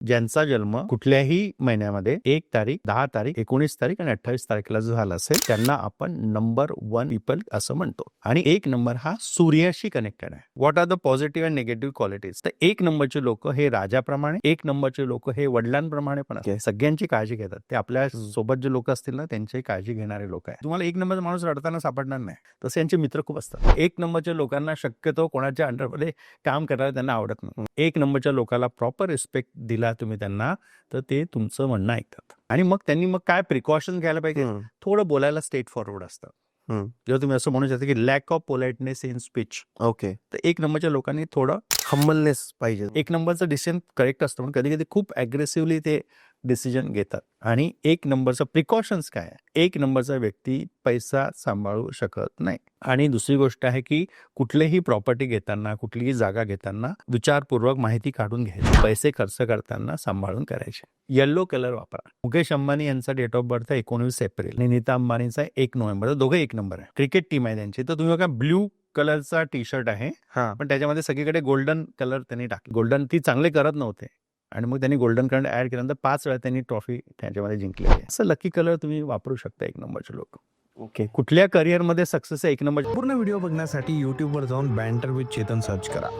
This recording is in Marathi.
ज्यांचा जन्म कुठल्याही महिन्यामध्ये 1 तारीख, 10 तारीख, 19 तारीख आणि 28 तारखेला जो झाला असेल त्यांना आपण नंबर 1 पीपल असं म्हणतो. आणि 1 नंबर हा सूर्याशी कनेक्टेड आहे. What are the positive and negative qualities? तर 1 नंबरचे लोक हे राजाप्रमाणे, 1 नंबरचे लोक हे वडिलांप्रमाणे पण असतात. सगळ्यांची काळजी घेतात. ते आपल्या सोबत जे लोक असतील ना त्यांची काळजी घेणारे लोक आहेत. तुम्हाला 1 नंबरचा माणूस रडताना सापडणार नाही. तसे यांचे मित्र खूप असतात. 1 नंबरच्या लोकांना शक्यतो कोणाच्या अंडरमध्ये काम करायला त्यांना आवडत नाही. 1 नंबरच्या लोकांना प्रॉपर रिस्पेक्ट दिला तुम्ही त्यांना तर ते तुमचं म्हणणं ऐकतात. आणि मग त्यांनी काय प्रिकॉशन घ्यायला पाहिजे? थोडं बोलायला स्ट्रेट फॉरवर्ड असतं. जेव्हा तुम्ही असं म्हणू शकता की lack of politeness in speech. Okay. तर 1 नंबरच्या लोकांनी थोडं हंबलनेस पाहिजे. 1 नंबरचं डिसिजन करेक्ट असतं पण कधी कधी खूप अग्रेसिव्हली ते डिसिजन घेतात. आणि 1 नंबरचं प्रिकॉशन्स काय आहे? 1 नंबरचा व्यक्ती पैसा सांभाळू शकत नाही. आणि दुसरी गोष्ट आहे की कुठलीही प्रॉपर्टी घेताना, कुठलीही जागा घेताना विचारपूर्वक माहिती काढून घ्यायची. पैसे खर्च करताना सांभाळून करायचे. येलो कलर वापरा. मुकेश अंबानी यांचा डेट ऑफ बर्थ आहे 19 एप्रिल आणि नीता अंबानीचा 1 नोव्हेंबर. दोघे 1 नंबर आहे. क्रिकेट टीम आहे त्यांची. तर तुम्ही बघा ब्ल्यू कलरचा टी शर्ट आहे पण त्याच्यामध्ये सगळीकडे गोल्डन कलर त्यांनी टाकले. गोल्डन ती चांगले करत नव्हते आणि मग त्यांनी गोल्डन कलर ऍड केल्यानंतर 5 वेळा त्यांनी ट्रॉफी त्याच्यामध्ये जिंकली आहे. असं लकी कलर तुम्ही वापरू शकता 1 नंबरचे लोक. ओके. कुठल्या करिअरमध्ये सक्सेस आहे 1 नंबर. पूर्ण व्हिडिओ बघण्यासाठी YouTube वर जाऊन बँटर विथ चेतन सर्च करा.